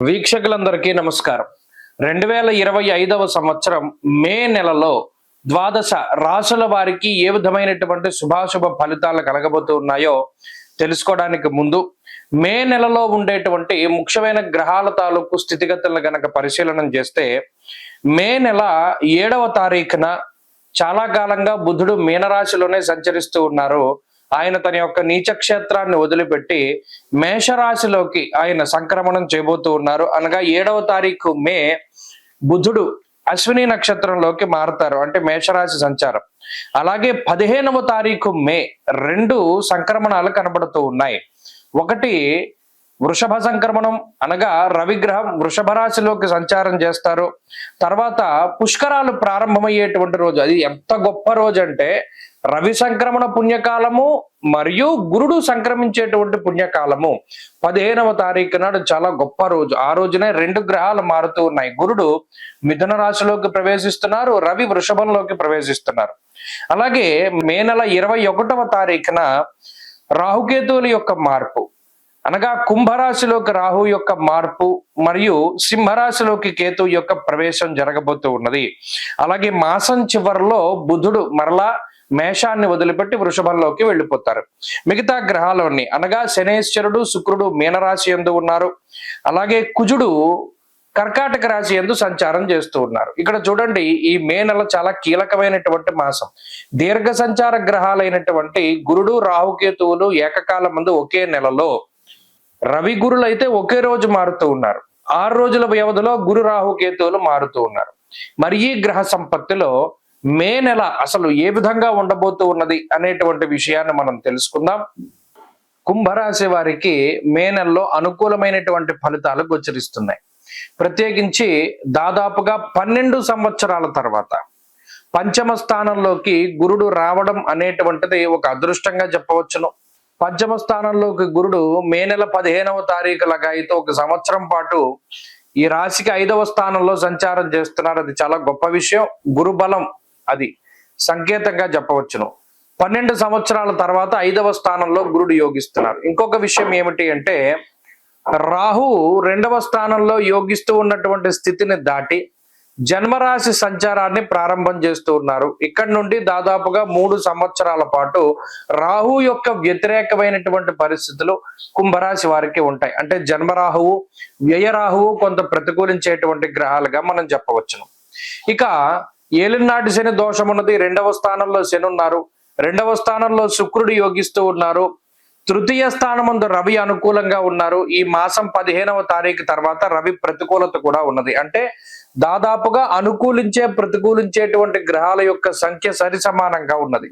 వీక్షకులందరికీ నమస్కారం. 2025వ సంవత్సరం మే నెలలో ద్వాదశ రాశుల వారికి ఏ విధమైనటువంటి శుభాశుభ ఫలితాలు కలగబోతూ ఉన్నాయో తెలుసుకోవడానికి ముందు మే నెలలో ఉండేటువంటి ముఖ్యమైన గ్రహాల తాలూకు స్థితిగతులను గనక పరిశీలన చేస్తే మే నెల 7వ తారీఖున చాలా కాలంగా బుధుడు మీనరాశిలోనే సంచరిస్తూ ఉన్నారు. ఆయన తన యొక్క నీచ క్షేత్రాన్ని వదిలిపెట్టి మేషరాశిలోకి ఆయన సంక్రమణం చేయబోతూ ఉన్నారు. అనగా 7వ తారీఖు మే బుధుడు అశ్విని నక్షత్రంలోకి మారుతారు, అంటే మేషరాశి సంచారం. అలాగే 15వ తారీఖు మే 2 సంక్రమణాలు కనబడుతూ ఉన్నాయి. ఒకటి వృషభ సంక్రమణం, అనగా రవిగ్రహం వృషభ రాశిలోకి సంచారం చేస్తారు. తర్వాత పుష్కరాలు ప్రారంభమయ్యేటువంటి రోజు. అది ఎంత గొప్ప రోజు అంటే రవి సంక్రమణ పుణ్యకాలము మరియు గురుడు సంక్రమించేటువంటి పుణ్యకాలము 15వ తారీఖు నాడు చాలా గొప్ప రోజు. ఆ రోజునే 2 గ్రహాలు మారుతూ ఉన్నాయి. గురుడు మిథున రాశిలోకి ప్రవేశిస్తున్నారు, రవి వృషభంలోకి ప్రవేశిస్తున్నారు. అలాగే మే నెల 21వ తారీఖున రాహుకేతువుల యొక్క మార్పు, అనగా కుంభరాశిలోకి రాహు యొక్క మార్పు మరియు సింహరాశిలోకి కేతు యొక్క ప్రవేశం జరగబోతూ ఉన్నది. అలాగే మాసం చివరిలో బుధుడు మరలా మేషాన్ని వదిలిపెట్టి వృషభంలోకి వెళ్ళిపోతారు. మిగతా గ్రహాలన్నీ, అనగా శనేశ్వరుడు శుక్రుడు మీనరాశి యందు ఉన్నారు. అలాగే కుజుడు కర్కాటక రాశి యందు సంచారం చేస్తూ ఉన్నారు. ఇక్కడ చూడండి, ఈ మే నెల చాలా కీలకమైనటువంటి మాసం. దీర్ఘ సంచార గ్రహాలైనటువంటి గురుడు రాహుకేతువులు ఏకకాలం ముందు ఒకే నెలలో, రవి గురులు అయితే ఒకే రోజు మారుతూ ఉన్నారు. 6 రోజుల వ్యవధిలో గురు రాహుకేతువులు మారుతూ ఉన్నారు. మరి ఈ గ్రహ సంపత్తిలో మే నెల అసలు ఏ విధంగా ఉండబోతూ ఉన్నది అనేటువంటి విషయాన్ని మనం తెలుసుకుందాం. కుంభరాశి వారికి మే నెలలో అనుకూలమైనటువంటి ఫలితాలు గోచరిస్తున్నాయి. ప్రత్యేకించి దాదాపుగా 12 సంవత్సరాల తర్వాత పంచమ స్థానంలోకి గురుడు రావడం అనేటువంటిది ఒక అదృష్టంగా చెప్పవచ్చును. పంచమ స్థానంలోకి గురుడు మే నెల 15వ తారీఖు లాగా అయితే 1 సంవత్సరం పాటు ఈ రాశికి 5వ స్థానంలో సంచారం చేస్తున్నారు. అది చాలా గొప్ప విషయం. గురు బలం అది సంకేతంగా చెప్పవచ్చును. 12 సంవత్సరాల తర్వాత 5వ స్థానంలో గురుడు యోగిస్తున్నారు. ఇంకొక విషయం ఏమిటి అంటే రాహు 2వ స్థానంలో యోగిస్తూ ఉన్నటువంటి స్థితిని దాటి జన్మరాశి సంచారాన్ని ప్రారంభం చేస్తూ ఉన్నారు. ఇక్కడి నుండి దాదాపుగా 3 సంవత్సరాల పాటు రాహు యొక్క వ్యతిరేకమైనటువంటి పరిస్థితులు కుంభరాశి వారికి ఉంటాయి. అంటే జన్మరాహువు వ్యయరాహువు కొంత ప్రతికూలించేటువంటి గ్రహాలుగా మనం చెప్పవచ్చును. ఇక ఏలినాటి శని దోషం ఉన్నది. 2వ స్థానంలో శని ఉన్నారు, 2వ స్థానంలో శుక్రుడు యోగిస్తూ ఉన్నారు, తృతీయ స్థానమందు రవి అనుకూలంగా ఉన్నారు. ఈ మాసం 15వ తారీఖు తర్వాత రవి ప్రతికూలత కూడా ఉన్నది. అంటే దాదాపుగా ప్రతికూలించేటువంటి గ్రహాల యొక్క సంఖ్య సరి సమానంగా ఉన్నది.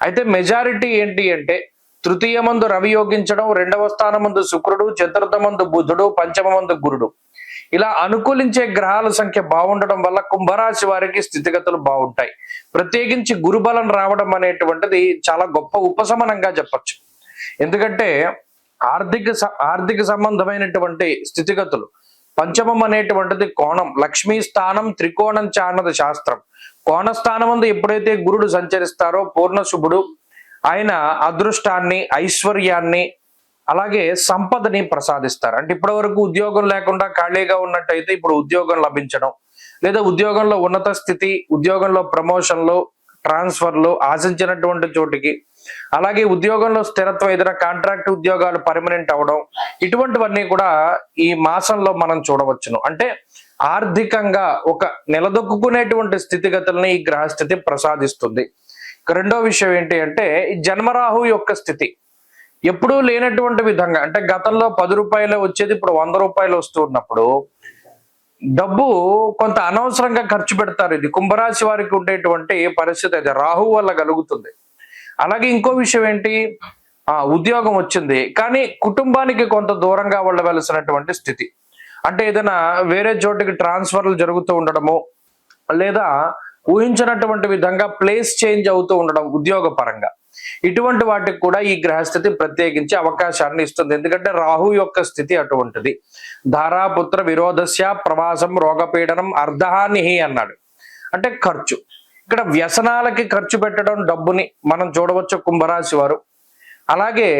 అయితే మెజారిటీ ఏంటి అంటే తృతీయమందు రవి యోగించడం, 2వ స్థానమందు శుక్రుడు, చతుర్థమందు బుధుడు, పంచమందు గురుడు, ఇలా అనుకూలించే గ్రహాల సంఖ్య బాగుండడం వల్ల కుంభరాశి వారికి స్థితిగతులు బాగుంటాయి. ప్రత్యేకించి గురుబలం రావడం అనేటువంటిది చాలా గొప్ప ఉపశమనంగా చెప్పచ్చు. ఎందుకంటే ఆర్థిక సంబంధమైనటువంటి స్థితిగతులు, పంచమం అనేటువంటిది కోణం, లక్ష్మీ స్థానం త్రికోణం చాన్నది శాస్త్రం. కోణ స్థానం ముందు ఎప్పుడైతే గురుడు సంచరిస్తారో పూర్ణ శుభుడు, ఆయన అదృష్టాన్ని, ఐశ్వర్యాన్ని, అలాగే సంపదని ప్రసాదిస్తారు. అంటే ఇప్పటి వరకు ఉద్యోగం లేకుండా ఖాళీగా ఉన్నట్టయితే ఇప్పుడు ఉద్యోగం లభించడం, లేదా ఉద్యోగంలో ఉన్నత స్థితి, ఉద్యోగంలో ప్రమోషన్లు, ట్రాన్స్ఫర్లు ఆశించినటువంటి చోటికి, అలాగే ఉద్యోగంలో స్థిరత్వం, ఏదైనా కాంట్రాక్ట్ ఉద్యోగాలు పర్మనెంట్ అవడం, ఇటువంటివన్నీ కూడా ఈ మాసంలో మనం చూడవచ్చును. అంటే ఆర్థికంగా ఒక నిలదొక్కునేటువంటి స్థితిగతుల్ని ఈ గ్రహస్థితి ప్రసాదిస్తుంది. రెండో విషయం ఏంటి అంటే జన్మరాహు యొక్క స్థితి ఎప్పుడూ లేనటువంటి విధంగా, అంటే గతంలో 10 రూపాయలే వచ్చేది ఇప్పుడు 100 రూపాయలు వస్తూ ఉన్నప్పుడు డబ్బు కొంత అనవసరంగా ఖర్చు పెడతారు. ఇది కుంభరాశి వారికి ఉండేటువంటి పరిస్థితి, అది రాహు వల్ల కలుగుతుంది. అలాగే ఇంకో విషయం ఏంటి, ఉద్యోగం వచ్చింది కానీ కుటుంబానికి కొంత దూరంగా వెళ్ళవలసినటువంటి స్థితి, అంటే ఏదైనా వేరే చోటికి ట్రాన్స్ఫర్లు జరుగుతూ ఉండడము, లేదా ఊహించినటువంటి విధంగా ప్లేస్ చేంజ్ అవుతూ ఉండడం ఉద్యోగ పరంగా, ఇటువంటి వాటికి కూడా ఈ గ్రహస్థితి ప్రత్యేకించి అవకాశాన్ని ఇస్తుంది. ఎందుకంటే రాహు యొక్క స్థితి అటువంటిది. ధారాపుత్ర విరోధస్య ప్రవాసం రోగపీడనం అర్ధహానిహి అన్నాడు. అంటే ఖర్చు, ఇక్కడ వ్యసనాలకి ఖర్చు పెట్టడం, డబ్బుని మనం చూడవచ్చు కుంభరాశి వారు. అలాగే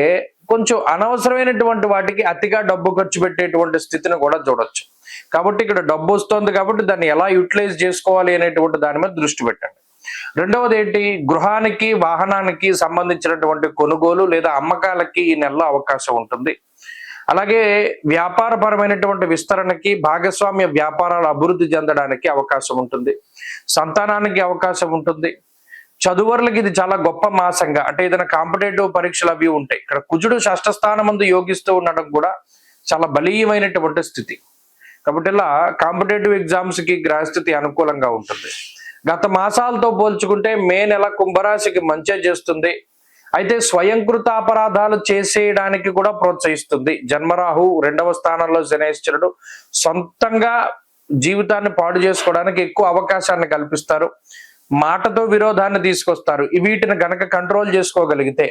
కొంచెం అనవసరమైనటువంటి వాటికి అతిగా డబ్బు ఖర్చు పెట్టేటువంటి స్థితిని కూడా చూడొచ్చు. కాబట్టి ఇక్కడ డబ్బు వస్తుంది కాబట్టి దాన్ని ఎలా యూటిలైజ్ చేసుకోవాలి అనేటువంటి దాని మీద దృష్టి పెట్టండి. రెండవది ఏంటి, గృహానికి వాహనానికి సంబంధించినటువంటి కొనుగోలు లేదా అమ్మకాలకి ఈ నెలలో అవకాశం ఉంటుంది. అలాగే వ్యాపారపరమైనటువంటి విస్తరణకి, భాగస్వామ్య వ్యాపారాలు అభివృద్ధి చెందడానికి అవకాశం ఉంటుంది. సంతానానికి అవకాశం ఉంటుంది. చదువర్లకి ఇది చాలా గొప్ప మాసంగా, అంటే ఏదైనా కాంపిటేటివ్ పరీక్షలు అవి ఉంటాయి. ఇక్కడ కుజుడు షష్ఠ స్థానం ముందు యోగిస్తూ ఉండడం కూడా చాలా బలీయమైనటువంటి స్థితి. కాబట్టి ఇలా కాంపిటేటివ్ ఎగ్జామ్స్ కి గ్రహస్థితి అనుకూలంగా ఉంటుంది. గత మాసాలతో పోల్చుకుంటే మే నెల కుంభరాశికి మంచి చేస్తుంది. అయితే స్వయంకృత అపరాధాలు చేసేయడానికి కూడా ప్రోత్సహిస్తుంది. జన్మరాహు 2వ స్థానంలో శనేశ్వరుడు సొంతంగా జీవితాన్ని పాడు చేసుకోవడానికి ఎక్కువ అవకాశాన్ని కల్పిస్తారు. మాటతో విరోధాన్ని తీసుకొస్తారు. వీటిని గనక కంట్రోల్ చేసుకోగలిగితే,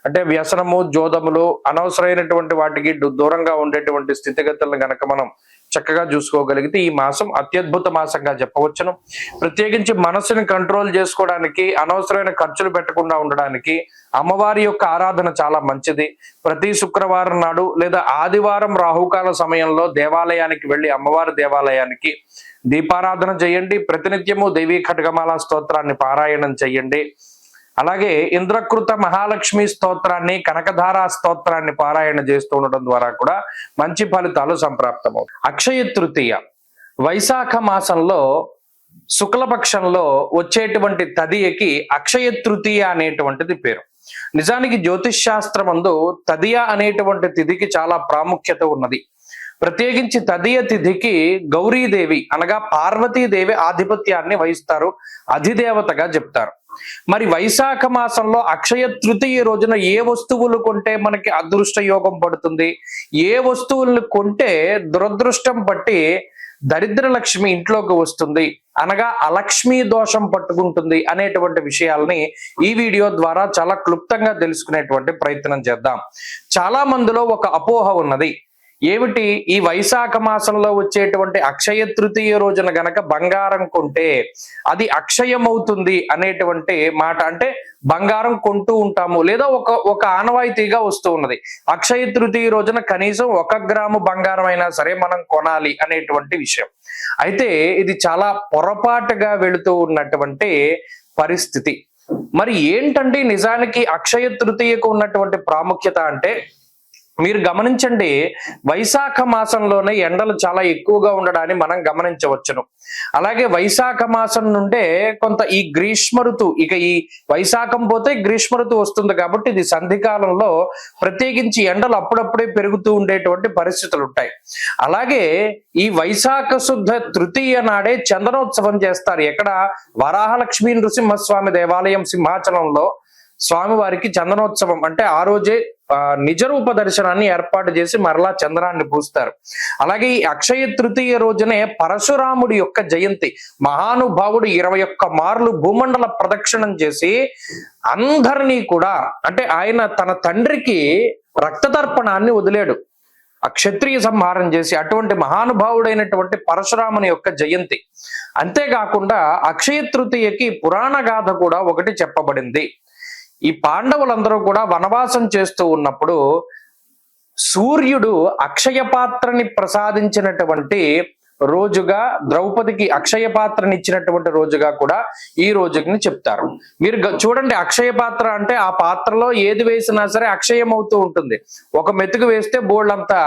అంటే వ్యసనము, జోదములు, అనవసరమైనటువంటి వాటికి దూరంగా ఉండేటువంటి స్థితిగతులను గనక మనం చక్కగా చూసుకోగలిగితే ఈ మాసం అత్యద్భుత మాసంగా చెప్పవచ్చును. ప్రత్యేకించి మనసుని కంట్రోల్ చేసుకోవడానికి, అనవసరమైన ఖర్చులు పెట్టకుండా ఉండడానికి అమ్మవారి యొక్క ఆరాధన చాలా మంచిది. ప్రతి శుక్రవారం నాడు లేదా ఆదివారం రాహుకాల సమయంలో దేవాలయానికి వెళ్ళి అమ్మవారి దేవాలయానికి దీపారాధన చేయండి. ప్రతినిత్యము దేవీ ఖడ్గమాల స్తోత్రాన్ని పారాయణం చేయండి. అలాగే ఇంద్రకృత మహాలక్ష్మి స్తోత్రాన్ని, కనకధారా స్తోత్రాన్ని పారాయణ చేస్తూ ఉండడం ద్వారా కూడా మంచి ఫలితాలు సంప్రాప్తమవుతాయి. అక్షయ తృతీయ వైశాఖ మాసంలో శుక్లపక్షంలో వచ్చేటువంటి తదియకి అక్షయ తృతీయ అనేటువంటిది పేరు. నిజానికి జ్యోతిష్ శాస్త్రమందు తదియ అనేటువంటి తిథికి చాలా ప్రాముఖ్యత ఉన్నది. ప్రత్యేకించి తదియ తిథికి గౌరీదేవి అనగా పార్వతీదేవి ఆధిపత్యాన్ని వహిస్తారు, అధిదేవతగా చెప్తారు. మరి వైశాఖ మాసంలో అక్షయ తృతీయ రోజున ఏ వస్తువులు కొంటే మనకి అదృష్ట యోగం పడుతుంది, ఏ వస్తువులను కొంటే దురదృష్టం పట్టి దరిద్ర లక్ష్మి ఇంట్లోకి వస్తుంది, అనగా అలక్ష్మీ దోషం పట్టుకుంటుంది అనేటువంటి విషయాల్ని ఈ వీడియో ద్వారా చాలా క్లుప్తంగా తెలుసుకునేటువంటి ప్రయత్నం చేద్దాం. చాలా మందిలో ఒక అపోహ ఉన్నది. ఏమిటి, ఈ వైశాఖ మాసంలో వచ్చేటువంటి అక్షయ తృతీయ రోజున గనక బంగారం కొంటే అది అక్షయమవుతుంది అనేటువంటి మాట. అంటే బంగారం కొంటూ ఉంటాము లేదా ఒక ఆనవాయితీగా వస్తూ ఉన్నది. అక్షయ తృతీయ రోజున కనీసం 1 గ్రాము బంగారం అయినా సరే మనం కొనాలి అనేటువంటి విషయం. అయితే ఇది చాలా పొరపాటుగా వెళుతూ ఉన్నటువంటి పరిస్థితి. మరి ఏంటంటే నిజానికి అక్షయ తృతీయకు ఉన్నటువంటి ప్రాముఖ్యత అంటే, మీరు గమనించండి, వైశాఖ మాసంలోనే ఎండలు చాలా ఎక్కువగా ఉండడాన్ని మనం గమనించవచ్చును. అలాగే వైశాఖ మాసం నుండే కొంత ఈ గ్రీష్మ ఋతువు, ఇక ఈ వైశాఖం పోతే గ్రీష్మ ఋతువు వస్తుంది కాబట్టి ఇది సంధికాలంలో ప్రత్యేకించి ఎండలు అప్పుడప్పుడే పెరుగుతూ ఉండేటువంటి పరిస్థితులు ఉంటాయి. అలాగే ఈ వైశాఖ శుద్ధ తృతీయ నాడే చందనోత్సవం చేస్తారు. ఎక్కడ, వరాహలక్ష్మీ నృసింహస్వామి దేవాలయం సింహాచలంలో స్వామివారికి చందనోత్సవం, అంటే ఆ రోజే నిజరూప దర్శనాన్ని ఏర్పాటు చేసి మరలా చంద్రాన్ని పూస్తారు. అలాగే ఈ అక్షయ తృతీయ రోజునే పరశురాముడి యొక్క జయంతి. మహానుభావుడు 21 మార్లు భూమండల ప్రదక్షిణం చేసి అందరినీ కూడా, అంటే ఆయన తన తండ్రికి రక్తతర్పణాన్ని వదిలేడు, ఆ క్షత్రియ సంహారం చేసి, అటువంటి మహానుభావుడైనటువంటి పరశురాముని యొక్క జయంతి. అంతేకాకుండా అక్షయ తృతీయకి పురాణ గాథ కూడా ఒకటి చెప్పబడింది. ఈ పాండవులందరూ కూడా వనవాసం చేస్తూ ఉన్నప్పుడు సూర్యుడు అక్షయ పాత్రని ప్రసాదించినటువంటి రోజుగా, ద్రౌపదికి అక్షయ పాత్రని ఇచ్చినటువంటి రోజుగా కూడా ఈ రోజుని చెప్తారు. మీరు చూడండి, అక్షయ పాత్ర అంటే ఆ పాత్రలో ఏది వేసినా సరే అక్షయం అవుతూ ఉంటుంది. ఒక మెతుకు వేస్తే బోళ్ళంతా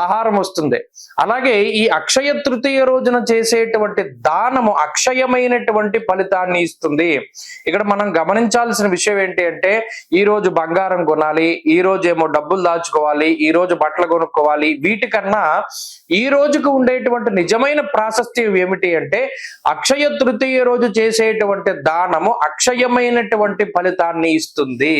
ఆహారం వస్తుంది. అలాగే ఈ అక్షయ తృతీయ రోజున చేసేటువంటి దానము అక్షయమైనటువంటి ఫలితాన్ని ఇస్తుంది. ఇక్కడ మనం గమనించాల్సిన విషయం ఏంటి అంటే, ఈ రోజు బంగారం కొనాలి, ఈ రోజు ఏమో డబ్బులు దాచుకోవాలి, ఈ రోజు బట్టలు కొనుక్కోవాలి, వీటికన్నా ఈ రోజుకు ఉండేటువంటి నిజమైన ప్రాశస్త్యం ఏమిటి అంటే, అక్షయ తృతీయ రోజు చేసేటువంటి దానము అక్షయమైనటువంటి ఫలితాన్ని ఇస్తుంది.